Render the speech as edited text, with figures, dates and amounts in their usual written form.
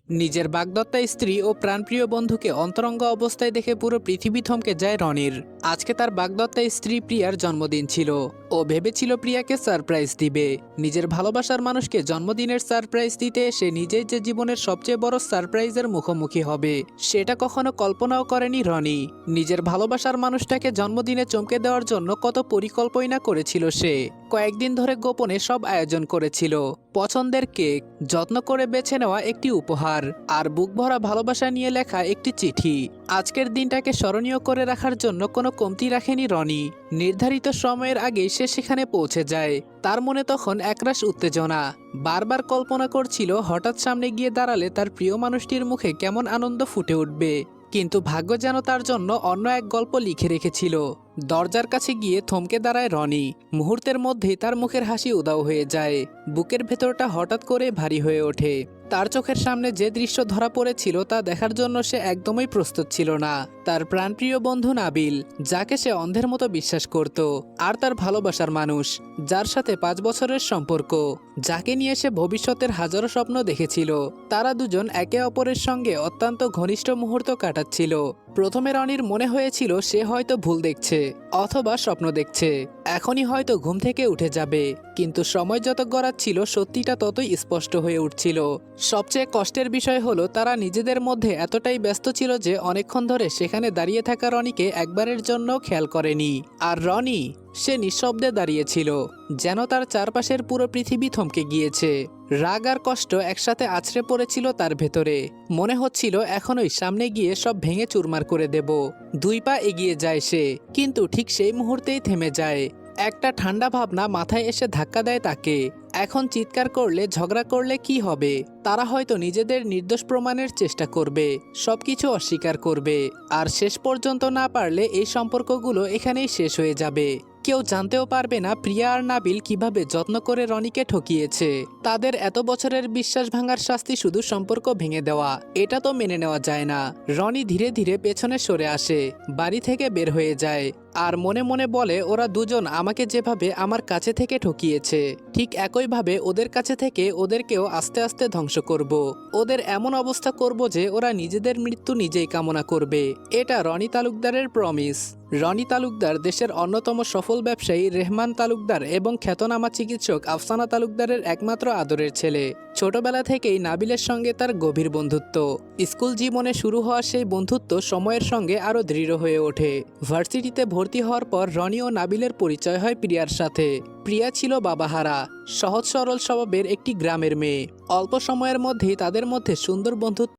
নিজের বাগদত্তা স্ত্রী ও প্রাণপ্রিয় বন্ধুকে অন্তরঙ্গ অবস্থায় দেখে পুরো পৃথিবী থমকে যায় রনির। আজকে তার বাগদত্তা স্ত্রী প্রিয়ার জন্মদিন ছিল। ও ভেবেছিল প্রিয়াকে সারপ্রাইজ দিবে। নিজের ভালোবাসার মানুষকে জন্মদিনের সারপ্রাইজ দিতে সে নিজেই যে জীবনের সবচেয়ে বড় সারপ্রাইজের মুখোমুখি হবে সেটা কখনো কল্পনাও করেনি রনি। নিজের ভালোবাসার মানুষটাকে জন্মদিনে চমকে দেওয়ার জন্য কত পরিকল্পনা করেছিল সে। কয়েকদিন ধরে গোপনে সব আয়োজন করেছিল, পছন্দের কেক, যত্ন করে বেছে নেওয়া একটি উপহার, আর বুক ভরা ভালোবাসা নিয়ে লেখা একটি চিঠি। আজকের দিনটাকে স্মরণীয় করে রাখার জন্য কোনো কমতি রাখেনি রনি। নির্ধারিত সময়ের আগেই সে সেখানে পৌঁছে যায়। তার মনে তখন একরাশ উত্তেজনা। বারবার কল্পনা করছিল হঠাৎ সামনে গিয়ে দাঁড়ালে তার প্রিয় মানুষটির মুখে কেমন আনন্দ ফুটে উঠবে। কিন্তু ভাগ্য যেন তার জন্য অন্য এক গল্প লিখে রেখেছিল। দরজার কাছে গিয়ে থমকে দাঁড়ায় রনি। মুহূর্তের মধ্যেই তার মুখের হাসি উধাও হয়ে যায়। বুকের ভেতরটা হঠাৎ করে ভারী হয়ে ওঠে। তার চোখের সামনে যে দৃশ্য ধরা পড়েছিল তা দেখার জন্য সে একদমই প্রস্তুত ছিল না। তার প্রাণপ্রিয় বন্ধু নাবিল, যাকে সে অন্ধের মতো বিশ্বাস করত, আর তার ভালোবাসার মানুষ, যার সাথে 5 বছরের সম্পর্ক, যাকে নিয়ে সে ভবিষ্যতের হাজারো স্বপ্ন দেখেছিল, তারা দুজন একে অপরের সঙ্গে অত্যন্ত ঘনিষ্ঠ মুহূর্ত কাটাচ্ছিল। প্রথমে রনির মনে হয়েছিল সে হয়তো ভুল দেখছে অথবা স্বপ্ন দেখছে, এখনই হয়তো ঘুম থেকে উঠে যাবে। কিন্তু সময় যত গড়াচ্ছিল সত্যিটা ততই স্পষ্ট হয়ে উঠছিল। সবচেয়ে কষ্টের বিষয় হলো তারা নিজেদের মধ্যে এতটাই ব্যস্ত ছিল যে অনেকক্ষণ ধরে সেখানে দাঁড়িয়ে থাকা রনিকে একবারের জন্য খেয়াল করেনি। আর রনি, সে নিঃশব্দে দাঁড়িয়েছিল, যেন তার চারপাশের পুরো পৃথিবী থমকে গিয়েছে। রাগ আর কষ্ট একসাথে আছড়ে পড়েছিল তার ভেতরে। মনে হচ্ছিল এখনই সামনে গিয়ে সব ভেঙে চুরমার করে দেব। 2 পা এগিয়ে যায় সে, কিন্তু ঠিক সেই মুহূর্তেই থেমে যায়। একটা ঠান্ডা ভাবনা মাথায় এসে ধাক্কা দেয় তাকে। এখন চিৎকার করলে, ঝগড়া করলে কি হবে? তারা হয়তো নিজেদের নির্দোষ প্রমাণের চেষ্টা করবে, সবকিছু অস্বীকার করবে, আর শেষ পর্যন্ত না পারলে এই সম্পর্কগুলো এখানেই শেষ হয়ে যাবে। কেউ জানতেও পারবে না প্রিয়া আর নাবিল কিভাবে যত্ন করে রনিকে ঠকিয়েছে। তাদের এত বছরের বিশ্বাস ভাঙার শাস্তি শুধু সম্পর্ক ভেঙে দেওয়া, এটা তো মেনে নেওয়া যায় না। রনি ধীরে ধীরে পেছনে সরে আসে, বাড়ি থেকে বের হয়ে যায়, আর মনে মনে বলে ওরা দুজন আমাকে যেভাবে আমার কাছে থেকে ঠকিয়েছে, ঠিক একইভাবে ওদের কাছে থেকে ওদেরকেও আস্তে আস্তে ধ্বংস করব। ওদের এমন অবস্থা করব যে ওরা নিজেদের মৃত্যু নিজেই কামনা করবে। এটা রনি তালুকদারের প্রমিস। রনি তালুকদার দেশের অন্যতম সফল ব্যবসায়ী রেহমান তালুকদার এবং খ্যাতনামা চিকিৎসক আফসানা তালুকদারের একমাত্র আদরের ছেলে। ছোটবেলা থেকেই নাবিলের সঙ্গে তার গভীর বন্ধুত্ব। স্কুল জীবনে শুরু হওয়া সেই বন্ধুত্ব সময়ের সঙ্গে আরও দৃঢ় হয়ে ওঠে। ভার্সিটিতে ভর্তি হওয়ার পর রনি ও নাবিলের পরিচয় হয় প্রিয়ার সাথে। প্রিয়া ছিল বাবাহারা, সহজ সরল স্বভাবের একটি গ্রামের মেয়ে। অল্প সময়ের মধ্যেই তাদের মধ্যে সুন্দর বন্ধুত্ব